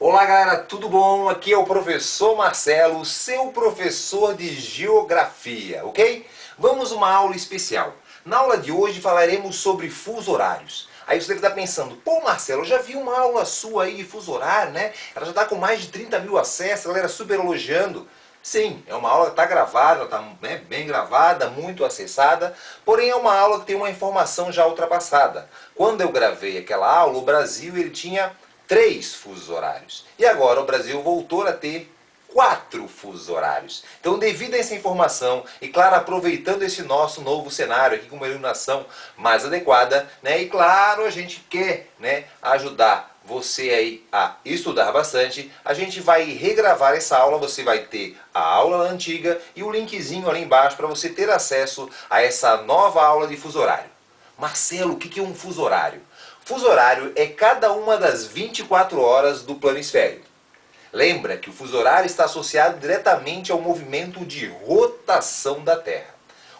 Olá galera, tudo bom? Aqui é o professor Marcelo, seu professor de Geografia, ok? Vamos a uma aula especial. Na aula de hoje falaremos sobre fuso horários. Aí você deve estar pensando, pô Marcelo, eu já vi uma aula sua aí de fuso horário, né? Ela já está com mais de 30 mil acessos, a galera super elogiando. Sim, é uma aula que está gravada, está bem gravada, muito acessada, porém é uma aula que tem uma informação já ultrapassada. Quando eu gravei aquela aula, o Brasil ele tinha 3 fusos horários. E agora o Brasil voltou a ter 4 fusos horários. Então, devido a essa informação, e claro, aproveitando esse nosso novo cenário aqui com uma iluminação mais adequada, né, e claro, a gente quer, né, ajudar você aí a estudar bastante, a gente vai regravar essa aula, você vai ter a aula antiga e o linkzinho ali embaixo para você ter acesso a essa nova aula de fuso horário. Marcelo, o que é um fuso horário? Fuso horário é cada uma das 24 horas do planisfério. Lembra que o fuso horário está associado diretamente ao movimento de rotação da Terra.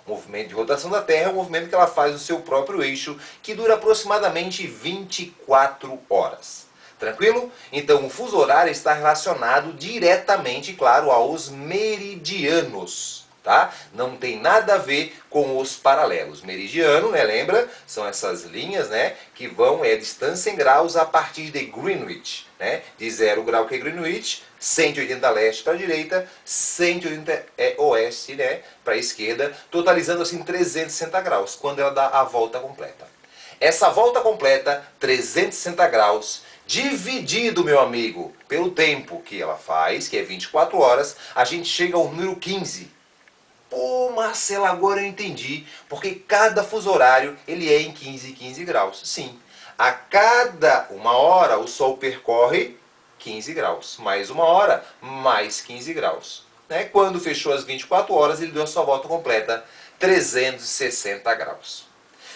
O movimento de rotação da Terra é um movimento que ela faz no seu próprio eixo, que dura aproximadamente 24 horas. Tranquilo? Então o fuso horário está relacionado diretamente, claro, aos meridianos. Tá? Não tem nada a ver com os paralelos. Meridiano, né, lembra? São essas linhas, né, que vão, é a distância em graus a partir de Greenwich. Né? De 0 grau que é Greenwich, 180 leste para a direita, 180 oeste, né, para a esquerda, totalizando assim 360 graus, quando ela dá a volta completa. Essa volta completa, 360 graus, dividido, meu amigo, pelo tempo que ela faz, que é 24 horas, a gente chega ao número 15. Pô, Marcelo, agora eu entendi, porque cada fuso horário ele é em 15 graus. Sim, a cada uma hora o Sol percorre 15 graus, mais uma hora, mais 15 graus. Né? Quando fechou as 24 horas, ele deu a sua volta completa, 360 graus.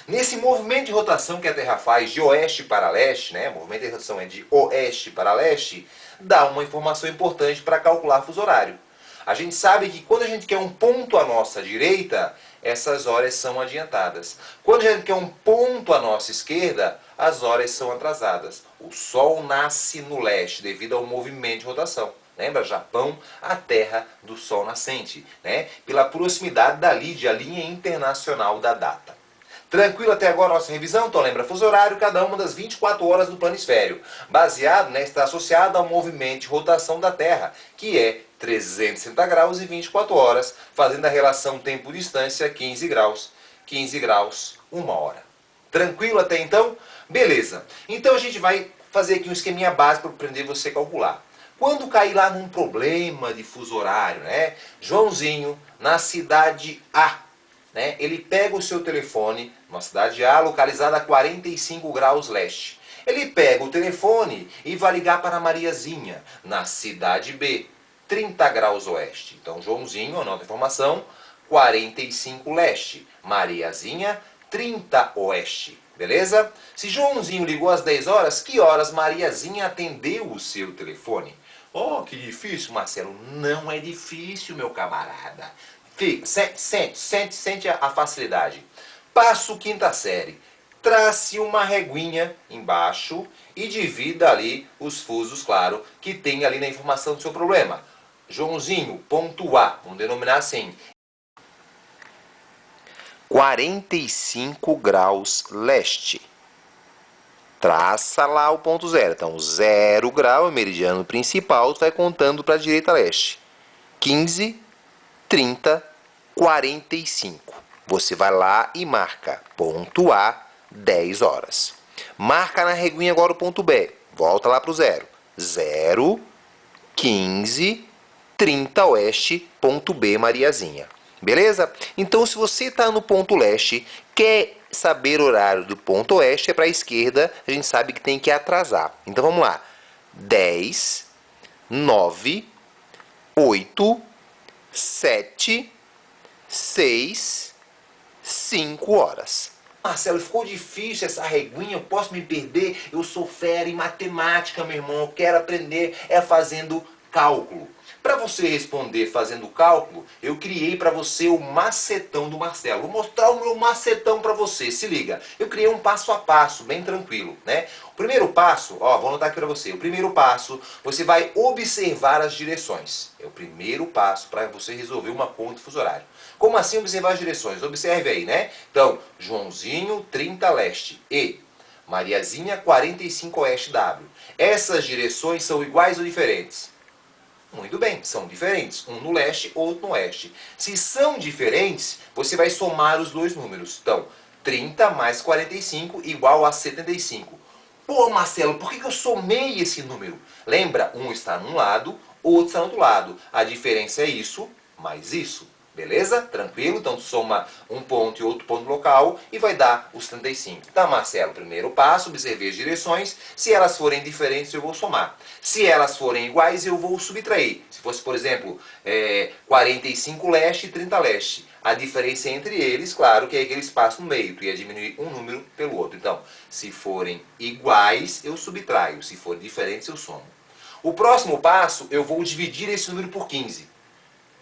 Nesse movimento de rotação que a Terra faz de oeste para leste, né? O movimento de rotação é de oeste para leste, dá uma informação importante para calcular fuso horário. A gente sabe que quando a gente quer um ponto à nossa direita, essas horas são adiantadas. Quando a gente quer um ponto à nossa esquerda, as horas são atrasadas. O Sol nasce no leste devido ao movimento de rotação. Lembra? Japão, a terra do Sol nascente. Né? Pela proximidade da linha internacional da data. Tranquilo até agora a nossa revisão? Então lembra, fuso horário, cada uma das 24 horas do planisfério. Baseado, né, está associado ao movimento de rotação da Terra, que é 360 graus e 24 horas, fazendo a relação tempo-distância 15 graus. 15 graus, 1 hora. Tranquilo até então? Beleza. Então a gente vai fazer aqui um esqueminha básico para aprender você a calcular. Quando cair lá num problema de fuso horário, né? Joãozinho, na cidade A, né, ele pega o seu telefone, numa cidade A, localizada a 45 graus leste. Ele pega o telefone e vai ligar para Mariazinha, na cidade B, 30 graus oeste. Então, Joãozinho, anota a informação, 45 leste. Mariazinha, 30 oeste. Beleza? Se Joãozinho ligou às 10 horas, que horas Mariazinha atendeu o seu telefone? Oh, que difícil, Marcelo. Não é difícil, meu camarada. Fica, sente a facilidade. Passo quinta série. Trace uma reguinha embaixo e divida ali os fusos, claro, que tem ali na informação do seu problema. Joãozinho, ponto A, vamos denominar assim. 45 graus leste. Traça lá o ponto zero. Então, 0 grau é o meridiano principal, tu vai contando para a direita leste. 15, 30, 45. Você vai lá e marca ponto A, 10 horas. Marca na reguinha agora o ponto B. Volta lá para o 0. 0, 15, 30 oeste, ponto B, Mariazinha. Beleza? Então, se você está no ponto leste, quer saber o horário do ponto oeste, é para a esquerda, a gente sabe que tem que atrasar. Então, vamos lá. 10, 9, 8, 7, 6, 5 horas. Marcelo, ficou difícil essa reguinha, eu posso me perder? Eu sou fera em matemática, meu irmão, eu quero aprender fazendo cálculo. Para você responder fazendo cálculo, eu criei para você o macetão do Marcelo. Vou mostrar o meu macetão para você. Se liga, eu criei um passo a passo, bem tranquilo, né? O primeiro passo, ó, vou anotar aqui para você. O primeiro passo, você vai observar as direções. É o primeiro passo para você resolver uma conta de fuso horário. Como assim observar as direções? Observe aí, né? Então, Joãozinho, 30 leste e Mariazinha, 45 oeste W. Essas direções são iguais ou diferentes? Muito bem, são diferentes, um no leste, outro no oeste. Se são diferentes, você vai somar os dois números. Então, 30 mais 45 igual a 75. Pô, Marcelo, por que eu somei esse número? Lembra, um está num lado, outro está no outro lado. A diferença é isso mais isso. Beleza? Tranquilo? Então soma um ponto e outro ponto local e vai dar os 35. Tá, Marcelo? Primeiro passo, observei as direções. Se elas forem diferentes, eu vou somar. Se elas forem iguais, eu vou subtrair. Se fosse, por exemplo, 45 leste e 30 leste. A diferença entre eles, claro, que é aquele espaço no meio. Tu ia diminuir um número pelo outro. Então, se forem iguais, eu subtraio. Se forem diferentes, eu somo. O próximo passo, eu vou dividir esse número por 15.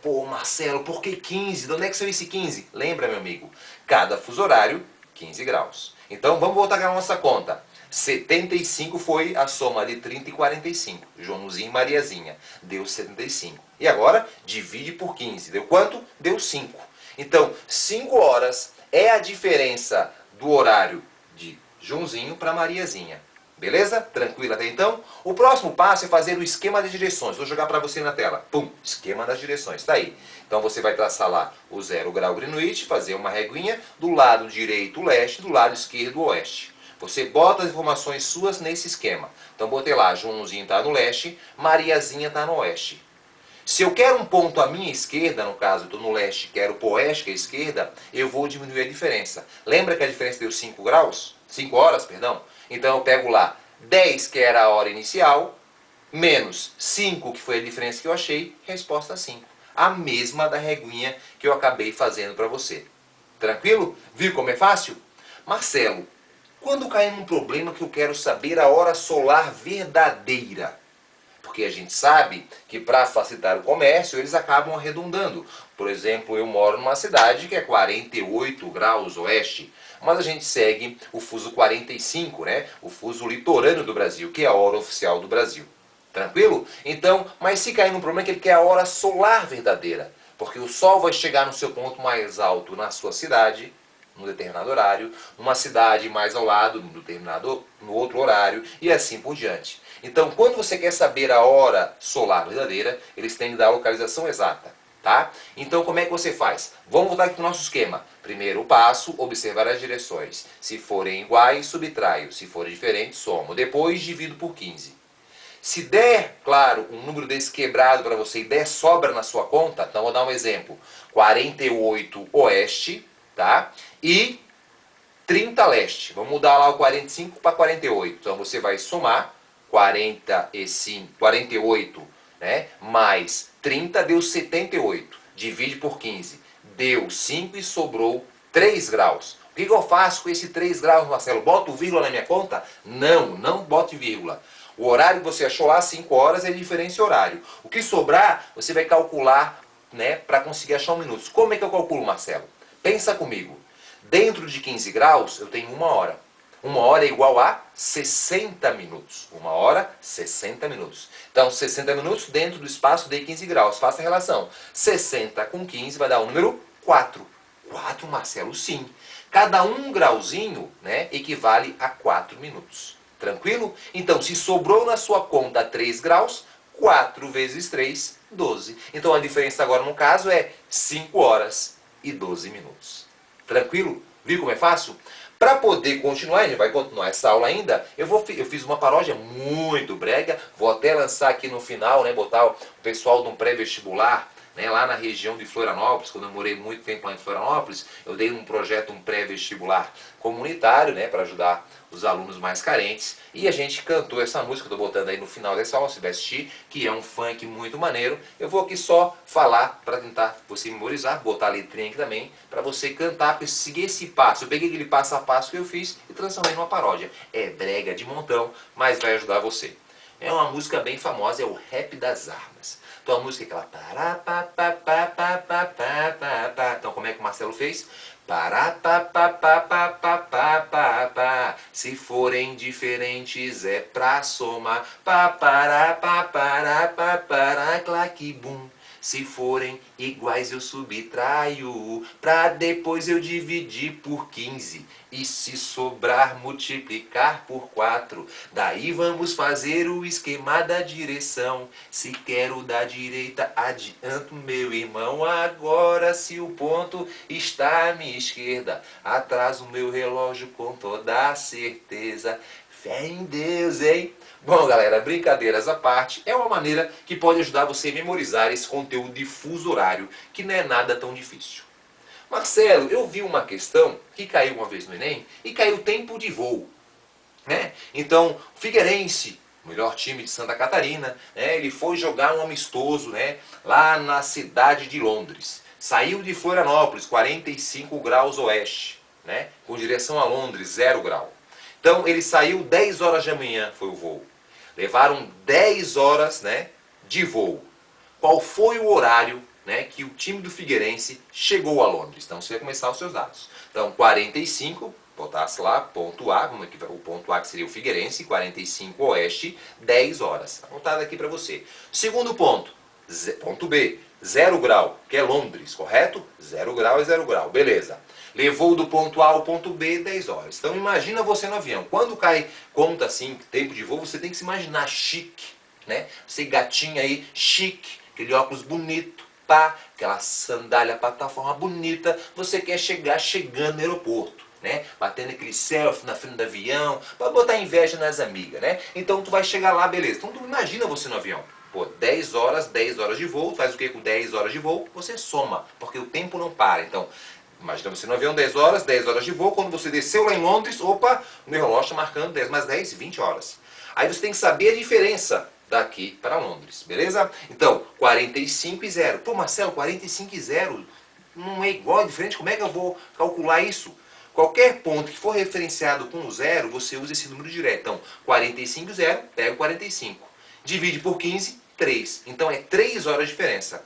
Pô, Marcelo, por que 15? De onde é que saiu esse 15? Lembra, meu amigo? Cada fuso horário, 15 graus. Então, vamos voltar à nossa conta. 75 foi a soma de 30 e 45. Joãozinho e Mariazinha. Deu 75. E agora, divide por 15. Deu quanto? Deu 5. Então, 5 horas é a diferença do horário de Joãozinho para Mariazinha. Beleza? Tranquilo até então? O próximo passo é fazer o esquema de direções. Vou jogar para você na tela. Pum! Esquema das direções. Está aí. Então você vai traçar lá o 0 grau Greenwich, fazer uma reguinha do lado direito leste, do lado esquerdo oeste. Você bota as informações suas nesse esquema. Então botei lá, Joãozinho está no leste, Mariazinha está no oeste. Se eu quero um ponto à minha esquerda, no caso, eu estou no leste, quero para o oeste, que é a esquerda, eu vou diminuir a diferença. Lembra que a diferença deu 5 graus? 5 horas, perdão? Então eu pego lá 10, que era a hora inicial, menos 5, que foi a diferença que eu achei, resposta 5. A mesma da reguinha que eu acabei fazendo para você. Tranquilo? Viu como é fácil? Marcelo, quando cair num problema que eu quero saber a hora solar verdadeira? Porque a gente sabe que para facilitar o comércio eles acabam arredondando. Por exemplo, eu moro numa cidade que é 48 graus oeste, mas a gente segue o fuso 45, né? O fuso litorâneo do Brasil, que é a hora oficial do Brasil. Tranquilo? Então, mas se cair num problema que ele quer a hora solar verdadeira, porque o Sol vai chegar no seu ponto mais alto na sua cidade, num determinado horário, numa cidade mais ao lado, no outro horário, e assim por diante. Então, quando você quer saber a hora solar verdadeira, eles têm que dar a localização exata. Tá? Então, como é que você faz? Vamos voltar aqui para o nosso esquema. Primeiro passo, observar as direções. Se forem iguais, subtraio. Se forem diferentes, somo. Depois, divido por 15. Se der, claro, um número desse quebrado para você e der sobra na sua conta, então vou dar um exemplo. 48 oeste, tá? E 30 leste. Vamos mudar lá o 45 para 48. Então você vai somar 48, né? Mais 30 deu 78. Divide por 15. Deu 5 e sobrou 3 graus. O que eu faço com esse 3 graus, Marcelo? Boto vírgula na minha conta? Não, não bote vírgula. O horário que você achou lá, 5 horas, é diferença horário. O que sobrar, você vai calcular, né, para conseguir achar 1 minuto. Como é que eu calculo, Marcelo? Pensa comigo. Dentro de 15 graus, eu tenho 1 hora. 1 hora é igual a 60 minutos. 1 hora, 60 minutos. Então, 60 minutos dentro do espaço de 15 graus. Faça a relação. 60 com 15 vai dar o número 4. 4, Marcelo, sim. Cada 1 grauzinho, né, equivale a 4 minutos. Tranquilo? Então, se sobrou na sua conta 3 graus, 4 vezes 3, 12. Então, a diferença agora, no caso, é 5 horas e 12 minutos. Tranquilo? Viu como é fácil? Para poder continuar, a gente vai continuar essa aula ainda, eu fiz uma paródia muito brega, vou até lançar aqui no final, né, botar o pessoal de um pré-vestibular, né, lá na região de Florianópolis, quando eu morei muito tempo lá em Florianópolis, eu dei um projeto, um pré-vestibular comunitário, né, para ajudar os alunos mais carentes, e a gente cantou essa música, eu estou botando aí no final dessa aula, você vai assistir, que é um funk muito maneiro. Eu vou aqui só falar para tentar você memorizar, botar a letrinha aqui também, para você cantar, para seguir esse passo. Eu peguei aquele passo a passo que eu fiz e transformei numa paródia. É brega de montão, mas vai ajudar você. É uma música bem famosa, é o Rap das Armas. Então a música é aquela pará, pá, pá, pá, pá, pá, pá, pá, pá. Então como é que o Marcelo fez? Pará, pá, pá, pá, pá, pá, pá, pá, pá. Se forem diferentes é pra somar. Pá, pará, pá, pará, pá, pará, claque, bum. Se forem iguais eu subtraio, pra depois eu dividir por 15. E se sobrar multiplicar por 4. Daí vamos fazer o esquema da direção. Se quero da direita, adianto meu irmão. Agora se o ponto está à minha esquerda, atraso o meu relógio com toda a certeza. Fé em Deus, hein? Bom, galera, brincadeiras à parte, é uma maneira que pode ajudar você a memorizar esse conteúdo de fuso horário, que não é nada tão difícil. Marcelo, eu vi uma questão que caiu uma vez no Enem e caiu tempo de voo, né? Então, Figueirense, o melhor time de Santa Catarina, né, ele foi jogar um amistoso, né, lá na cidade de Londres. Saiu de Florianópolis, 45 graus oeste, né, com direção a Londres, 0 grau. Então ele saiu 10 horas da manhã, foi o voo. Levaram 10 horas, né, de voo. Qual foi o horário, né, que o time do Figueirense chegou a Londres? Então você vai começar os seus dados. Então 45, botasse lá, ponto A, o ponto A que seria o Figueirense, 45 oeste, 10 horas. Anotado aqui para você. Segundo ponto, ponto B, 0 grau, que é Londres, correto? 0 grau é 0 grau, beleza. Levou do ponto A ao ponto B 10 horas. Então imagina você no avião. Quando cai conta assim, tempo de voo, você tem que se imaginar chique, né? Você gatinha aí, chique, aquele óculos bonito, pá, aquela sandália plataforma bonita. Você quer chegar chegando no aeroporto, né? Batendo aquele selfie na frente do avião, para botar inveja nas amigas, né? Então tu vai chegar lá, beleza. Então tu imagina você no avião. Pô, 10 horas de voo, faz o que com 10 horas de voo? Você soma, porque o tempo não para. Então, imagina você no avião 10 horas de voo, quando você desceu lá em Londres, opa, o meu relógio está marcando 10 mais 10, 20 horas. Aí você tem que saber a diferença daqui para Londres, beleza? Então, 45 e 0. Pô, Marcelo, 45 e 0 não é igual, é diferente, como é que eu vou calcular isso? Qualquer ponto que for referenciado com 0, você usa esse número direto. Então, 45 e 0, pega o 45. Divide por 15, 3. Então é 3 horas de diferença.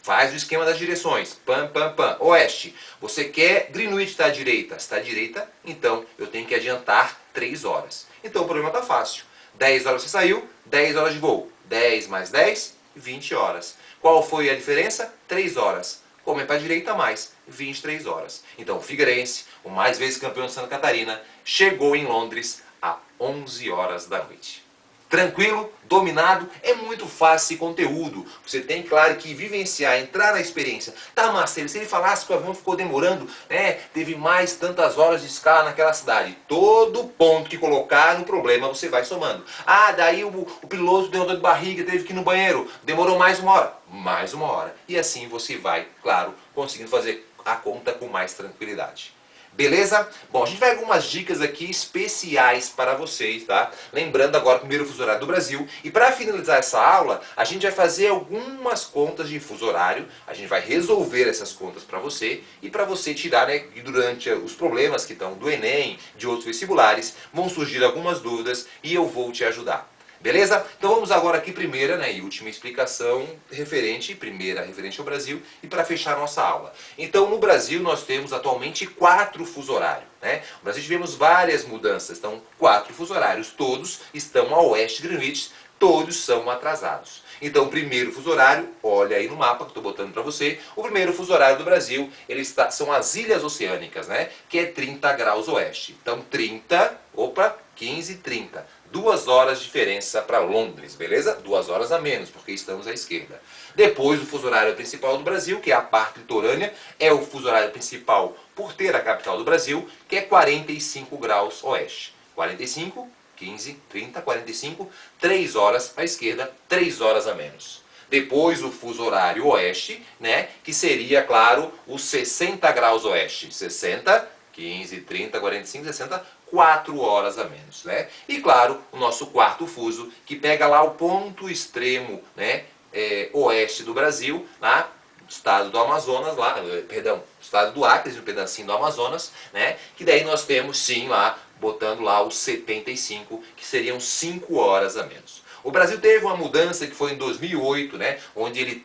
Faz o esquema das direções. Pam, pam, pam. Oeste. Você quer Greenwich está à direita? Está à direita, então eu tenho que adiantar 3 horas. Então o problema está fácil. 10 horas você saiu, 10 horas de voo. 10 mais 10, 20 horas. Qual foi a diferença? 3 horas. Como é para a direita mais, 23 horas. Então o Figueirense, o mais vezes campeão de Santa Catarina, chegou em Londres a 11 horas da noite. Tranquilo, dominado, é muito fácil esse conteúdo. Você tem, claro, que vivenciar, entrar na experiência. Tá, Marcelo, se ele falasse que o avião ficou demorando, né, teve mais tantas horas de escala naquela cidade. Todo ponto que colocar no problema você vai somando. Ah, daí o piloto deu dor de barriga, teve que ir no banheiro, demorou mais uma hora. Mais uma hora. E assim você vai, claro, conseguindo fazer a conta com mais tranquilidade. Beleza? Bom, a gente vai algumas dicas aqui especiais para vocês, tá? Lembrando agora o primeiro fuso horário do Brasil. E para finalizar essa aula, a gente vai fazer algumas contas de fuso horário. A gente vai resolver essas contas para você. E para você tirar, né, durante os problemas que estão do Enem, de outros vestibulares, vão surgir algumas dúvidas e eu vou te ajudar. Beleza? Então vamos agora aqui primeira, né, e última explicação referente ao Brasil e para fechar a nossa aula. Então no Brasil nós temos atualmente 4 fuso horários, né? No Brasil tivemos várias mudanças, então 4 fuso horários, todos estão a oeste de Greenwich, todos são atrasados. Então o primeiro fuso horário, olha aí no mapa que estou botando para você, o primeiro fuso horário do Brasil, são as Ilhas Oceânicas, né, que é 30 graus oeste. Então 30, 15, 30. 2 horas de diferença para Londres, beleza? 2 horas a menos, porque estamos à esquerda. Depois o fuso horário principal do Brasil, que é a parte litorânea, é o fuso horário principal por ter a capital do Brasil, que é 45 graus oeste. 45, 15, 30, 45, 3 horas à esquerda, 3 horas a menos. Depois o fuso horário oeste, né, que seria, claro, os 60 graus oeste. 60, 15, 30, 45, 60, 4 horas a menos, né? E claro, o nosso quarto fuso, que pega lá o ponto extremo, né, oeste do Brasil, lá, estado do Amazonas, lá, perdão, estado do Acre, um pedacinho do Amazonas, né? Que daí nós temos sim lá, botando lá os 75, que seriam 5 horas a menos. O Brasil teve uma mudança que foi em 2008, né, onde ele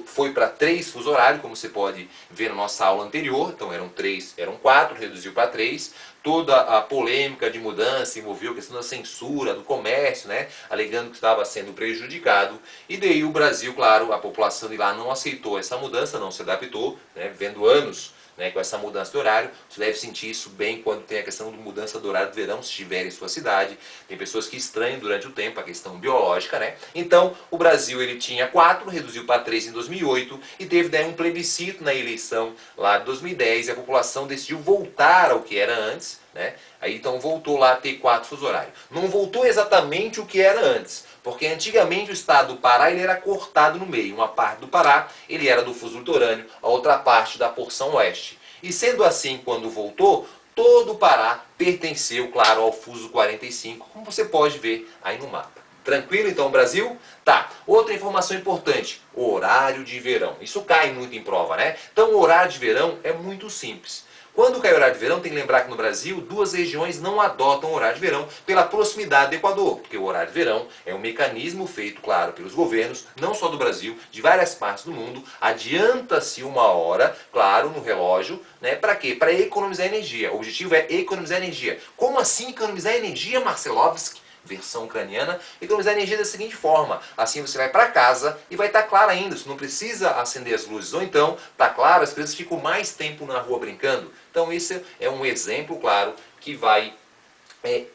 foi para 3 fuso horários, como você pode ver na nossa aula anterior. Então eram 4, reduziu para 3. Toda a polêmica de mudança envolveu a questão da censura, do comércio, né, alegando que estava sendo prejudicado. E daí o Brasil, claro, a população de lá não aceitou essa mudança, não se adaptou, né, vivendo anos, né, com essa mudança de horário. Você deve sentir isso bem quando tem a questão de mudança do horário do verão, se estiver em sua cidade. Tem pessoas que estranham durante o tempo a questão biológica, né? Então, o Brasil ele tinha 4, reduziu para 3 em 2008 e teve daí um plebiscito na eleição lá de 2010 e a população decidiu voltar ao que era antes, né? Aí então voltou lá a ter 4 fuso horários. Não voltou exatamente o que era antes, porque antigamente o estado do Pará ele era cortado no meio. Uma parte do Pará ele era do fuso litorâneo, a outra parte da porção oeste. E sendo assim, quando voltou, todo o Pará pertenceu, claro, ao fuso 45, como você pode ver aí no mapa. Tranquilo então, Brasil? Tá. Outra informação importante, horário de verão. Isso cai muito em prova, né? Então o horário de verão é muito simples. Quando cai o horário de verão, tem que lembrar que no Brasil, 2 regiões não adotam o horário de verão pela proximidade do Equador, porque o horário de verão é um mecanismo feito, claro, pelos governos, não só do Brasil, de várias partes do mundo, adianta-se 1 hora, claro, no relógio, né? Para quê? Para economizar energia. O objetivo é economizar energia. Como assim economizar energia, Marcelovski? Versão ucraniana, economizar energia da seguinte forma: assim você vai para casa e vai estar claro ainda, você não precisa acender as luzes, ou então está claro, as crianças ficam mais tempo na rua brincando. Então esse é um exemplo claro que vai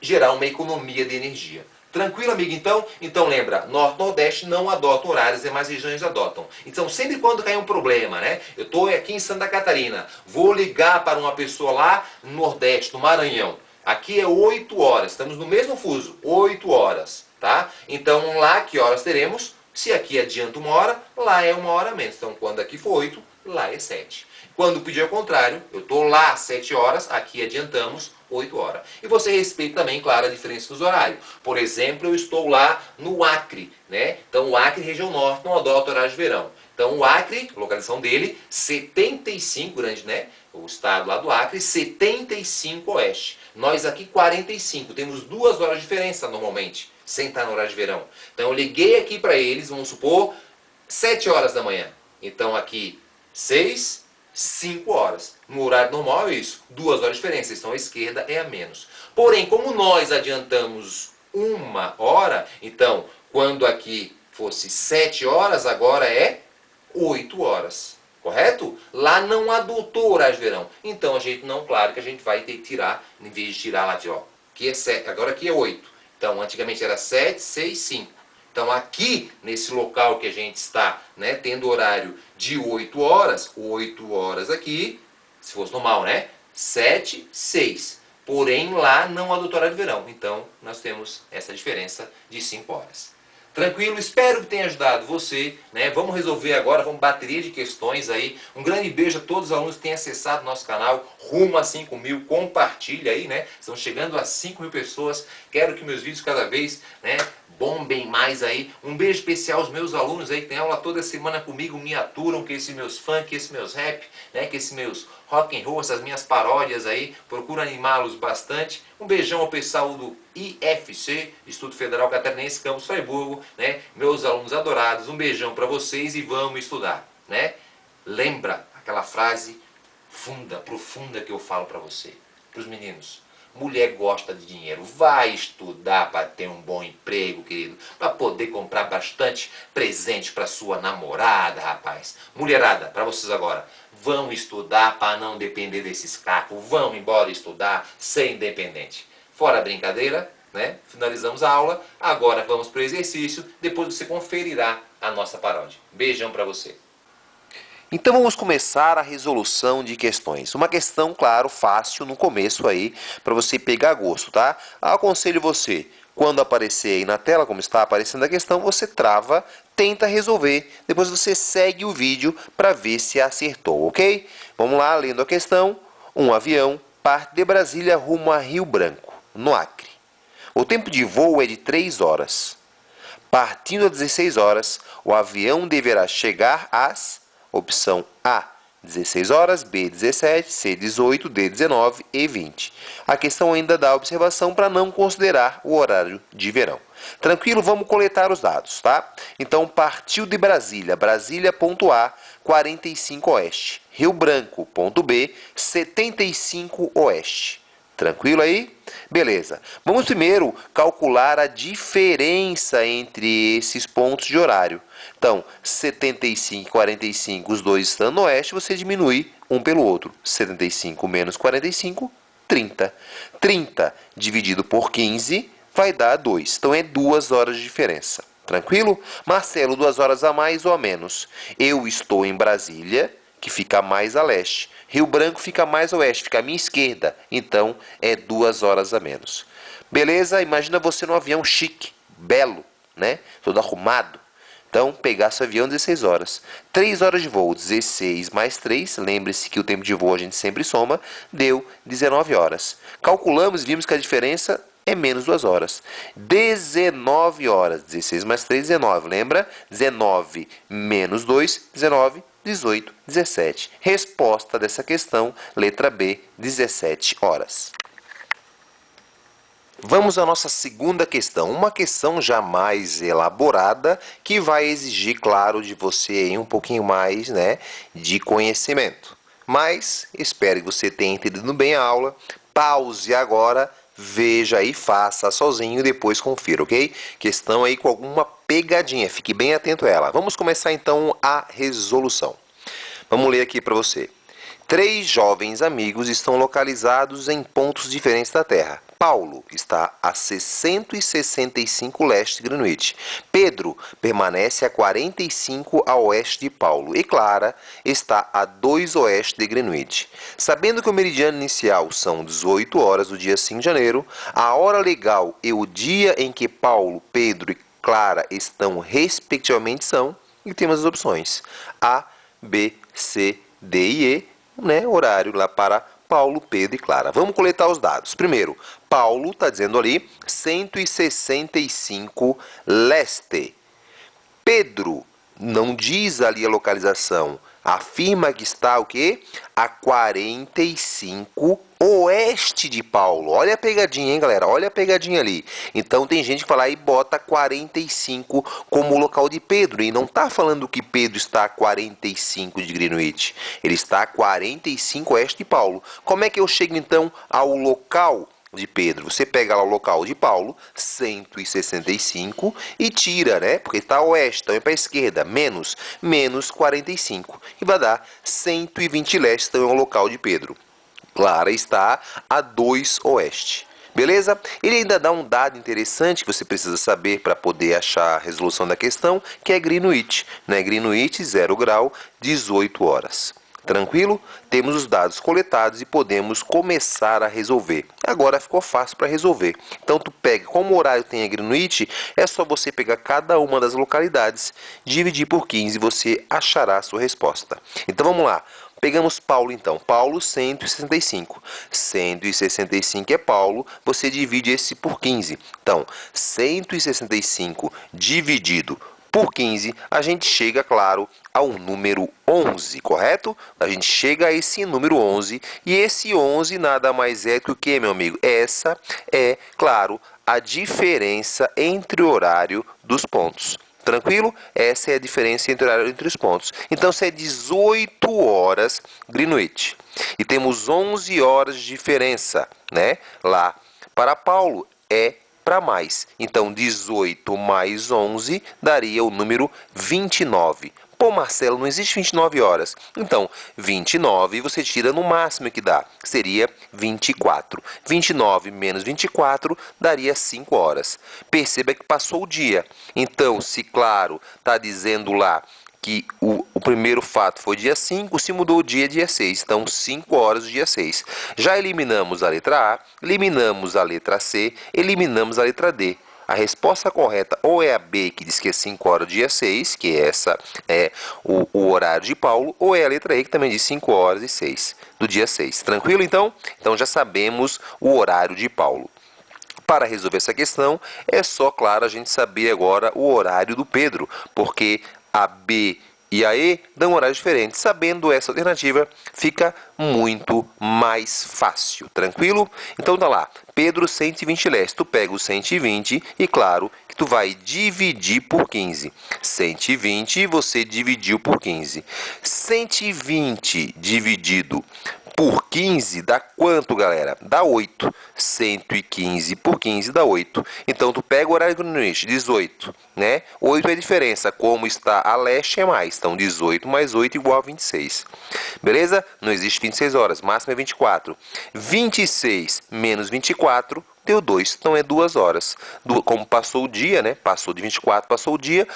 gerar uma economia de energia. Tranquilo, amigo? Então lembra, Norte e Nordeste não adotam horários, demais regiões adotam. Então sempre quando cai um problema, né? Eu estou aqui em Santa Catarina, vou ligar para uma pessoa lá no Nordeste, no Maranhão. Aqui é 8 horas, estamos no mesmo fuso, 8 horas, tá? Então lá que horas teremos? Se aqui adianta 1 hora, lá é 1 hora menos. Então quando aqui for 8, lá é 7. Quando pedir ao contrário, eu estou lá 7 horas, aqui adiantamos 8 horas. E você respeita também, claro, a diferença dos horários. Por exemplo, eu estou lá no Acre, né? Então o Acre, região norte, não adota horário de verão. Então o Acre, localização dele, 75, grande, né? O estado lá do Acre, 75 oeste. Nós aqui 45, temos 2 horas de diferença normalmente, sem estar no horário de verão. Então eu liguei aqui para eles, vamos supor, 7 horas da manhã. Então aqui 6, 5 horas. No horário normal é isso, 2 horas de diferença, então a esquerda é a menos. Porém, como nós adiantamos 1 hora, então quando aqui fosse 7 horas, agora é 8 horas. Correto? Lá não adotou o horário de verão. Então a gente não, claro que a gente vai ter que tirar, em vez de tirar lá de ó, aqui é 7, agora aqui é 8. Então antigamente era 7, 6, 5. Então aqui, nesse local que a gente está, né, tendo horário de 8 horas aqui, se fosse normal, né? 7, 6. Porém lá não adotou horário de verão. Então nós temos essa diferença de 5 horas. Tranquilo? Espero que tenha ajudado você, né? Vamos resolver agora, vamos bateria de questões aí. Um grande beijo a todos os alunos que têm acessado nosso canal, rumo a 5.000, compartilha aí, né? Estamos chegando a 5.000 pessoas, quero que meus vídeos cada vez, né, bombem mais aí. Um beijo especial aos meus alunos aí que tem aula toda semana comigo, me aturam, que esses meus funk, esses meus rap, né, que esses meus rock and roll, essas minhas paródias aí, procuro animá-los bastante. Um beijão ao pessoal do IFC, Instituto Federal Catarinense, Campus Friburgo, né? Meus alunos adorados, um beijão para vocês e vamos estudar, né? Lembra aquela frase profunda que eu falo para você, para os meninos. Mulher gosta de dinheiro, vai estudar para ter um bom emprego, querido, para poder comprar bastante presente para sua namorada, rapaz. Mulherada, para vocês agora, vão estudar para não depender desses cacos, vão embora estudar, ser independente. Fora a brincadeira, né? Finalizamos a aula, agora vamos para o exercício, depois você conferirá a nossa paródia. Beijão para você. Então vamos começar a resolução de questões. Uma questão, claro, fácil no começo aí, para você pegar gosto, tá? Aconselho você, quando aparecer aí na tela, como está aparecendo a questão, você trava, tenta resolver, depois você segue o vídeo para ver se acertou, ok? Vamos lá, lendo a questão. Um avião parte de Brasília rumo a Rio Branco, no Acre. O tempo de voo é de 3 horas. Partindo às 16 horas, o avião deverá chegar às... Opção A, 16 horas, B 17, C 18, D 19 e 20. A questão ainda dá observação para não considerar o horário de verão. Tranquilo? Vamos coletar os dados, tá? Então, partiu de Brasília, Brasília, ponto A, 45 oeste. Rio Branco, ponto B, 75 oeste. Tranquilo aí? Beleza. Vamos primeiro calcular a diferença entre esses pontos de horário. Então, 75 e 45, os dois estão no oeste, você diminui um pelo outro. 75 menos 45, 30. 30 dividido por 15 vai dar 2. Então, é 2 horas de diferença. Tranquilo? Marcelo, 2 horas a mais ou a menos? Eu estou em Brasília, que fica mais a leste. Rio Branco fica mais a oeste, fica à minha esquerda. Então, é 2 horas a menos. Beleza? Imagina você num avião chique, belo, né? Todo arrumado. Então, pegar seu avião 16 horas. 3 horas de voo, 16 mais 3. Lembre-se que o tempo de voo a gente sempre soma. Deu 19 horas. Calculamos e vimos que a diferença é menos 2 horas. 19 horas. 16 mais 3, 19. Lembra? 19 menos 2, 19. 18, 17. Resposta dessa questão, letra B, 17 horas. Vamos à nossa segunda questão, uma questão já mais elaborada, que vai exigir, claro, de você um pouquinho mais, né, de conhecimento. Mas espero que você tenha entendido bem a aula. Pause agora, veja e faça sozinho e depois confira, ok? Questão aí com alguma pegadinha, fique bem atento a ela. Vamos começar então a resolução. Vamos ler aqui para você. 3 jovens amigos estão localizados em pontos diferentes da Terra. Paulo está a 665 leste de Greenwich. Pedro permanece a 45 a oeste de Paulo. E Clara está a 2 oeste de Greenwich. Sabendo que o meridiano inicial são 18 horas do dia 5 de janeiro, a hora legal e o dia em que Paulo, Pedro e Clara estão respectivamente são, e temos as opções A, B, C, D e E, né, horário lá para Paulo, Pedro e Clara. Vamos coletar os dados. Primeiro, Paulo está dizendo ali 165 leste. Pedro não diz ali a localização, afirma que está o quê? A 45 oeste de Paulo. Olha a pegadinha, hein, galera? Olha a pegadinha ali. Então tem gente que fala e bota 45 como local de Pedro e não está falando que Pedro está a 45 de Greenwich. Ele está a 45 oeste de Paulo. Como é que eu chego então ao local de Pedro? Você pega lá o local de Paulo, 165, e tira, né? Porque está a oeste, então é para a esquerda, menos 45. E vai dar 120 leste, então é o local de Pedro. Clara está a 2 oeste. Beleza? Ele ainda dá um dado interessante que você precisa saber para poder achar a resolução da questão, que é Greenwich. Né? Greenwich, 0 grau, 18 horas. Tranquilo? Temos os dados coletados e podemos começar a resolver. Agora ficou fácil para resolver. Então tu pega, como o horário tem a Greenwich, é só você pegar cada uma das localidades, dividir por 15 e você achará a sua resposta. Então vamos lá. Pegamos Paulo então. Paulo 165. 165 é Paulo, você divide esse por 15. Então, 165 dividido por 15, a gente chega, claro, ao número 11, correto? A gente chega a esse número 11, e esse 11 nada mais é que o que, meu amigo? Essa é, claro, a diferença entre o horário dos pontos. Tranquilo? Essa é a diferença entre o horário entre os pontos. Então, se é 18 horas Greenwich e temos 11 horas de diferença, né? Lá para Paulo é para mais. Então, 18 mais 11 daria o número 29. Pô, Marcelo, não existe 29 horas. Então, 29 você tira no máximo que dá, que seria 24. 29 menos 24 daria 5 horas. Perceba que passou o dia. Então, se claro, está dizendo lá que o primeiro fato foi dia 5, se mudou o dia, dia 6. Então, 5 horas do dia 6. Já eliminamos a letra A, eliminamos a letra C, eliminamos a letra D. A resposta correta ou é a B, que diz que é 5 horas do dia 6, que essa é o horário de Paulo, ou é a letra E, que também diz 5 horas e 6 do dia 6. Tranquilo, então? Então, já sabemos o horário de Paulo. Para resolver essa questão, é só, claro, a gente saber agora o horário do Pedro, porque a B e a E dão horários diferentes. Sabendo essa alternativa, fica muito mais fácil, tranquilo? Então tá lá, Pedro 120 leste, tu pega o 120 e claro que tu vai dividir por 15. 120 você dividiu por 15. 120 dividido por 15 dá quanto, galera? Dá 8. 115 por 15 dá 8. Então, tu pega o horário greenwich, 18, né? 8 é a diferença. Como está a leste é mais. Então, 18 mais 8 igual a 26. Beleza? Não existe 26 horas. Máximo é 24. 26 menos 24 deu 2. Então, é 2 horas. Como passou o dia, né? Passou de 24, passou o dia.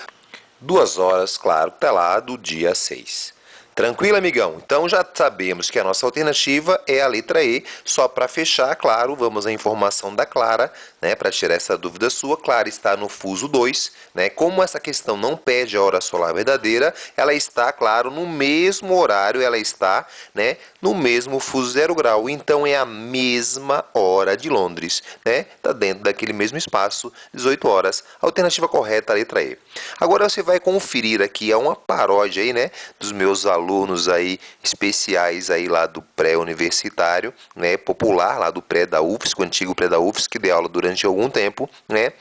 2 horas, claro, tá lá do dia 6. Tranquilo, amigão? Então já sabemos que a nossa alternativa é a letra E. Só para fechar, claro, vamos à informação da Clara, né? Para tirar essa dúvida sua, Clara está no fuso 2, né? Como essa questão não pede a hora solar verdadeira, ela está, claro, no mesmo horário, ela está, né? No mesmo fuso 0 grau. Então é a mesma hora de Londres, né? Está dentro daquele mesmo espaço, 18 horas. Alternativa correta, a letra E. Agora você vai conferir aqui, é uma paródia aí, né? Dos meus alunos aí especiais aí lá do pré-universitário, né, popular lá do pré da UFSC, o antigo pré da UFSC, que dei aula durante algum tempo, né,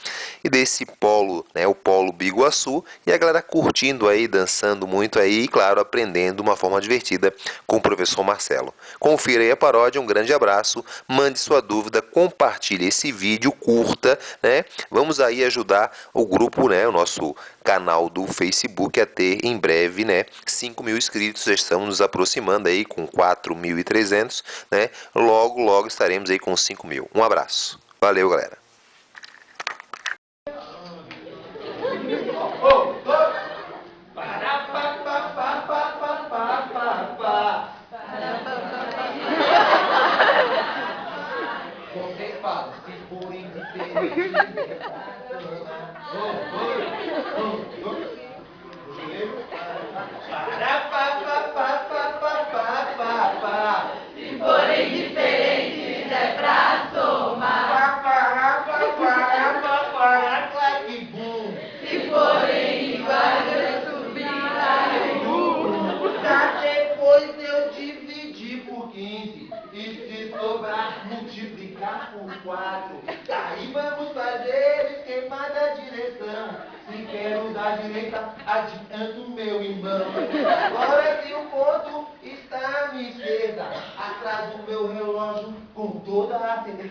e desse polo, né, o polo Biguaçu, e a galera curtindo aí, dançando muito aí, e claro, aprendendo de uma forma divertida com o professor Marcelo. Confira aí a paródia, um grande abraço, mande sua dúvida, compartilhe esse vídeo, curta, né, vamos aí ajudar o grupo, né, o nosso canal do Facebook a ter em breve, né, 5.000 inscritos, já estamos nos aproximando aí com 4.300, né, logo estaremos aí com 5.000. Um abraço, valeu galera. Você fala, se forem diferentes. Se forem diferentes é pra somar. Se forem iguais é subir a Pra depois eu dividir por 15 e se sobrar multiplicar por 4. Daí vamos fazer esquema da direção. Se quero da direita, adianto meu irmão. Agora que o ponto está à minha esquerda, atrás do meu relógio com toda a certeza.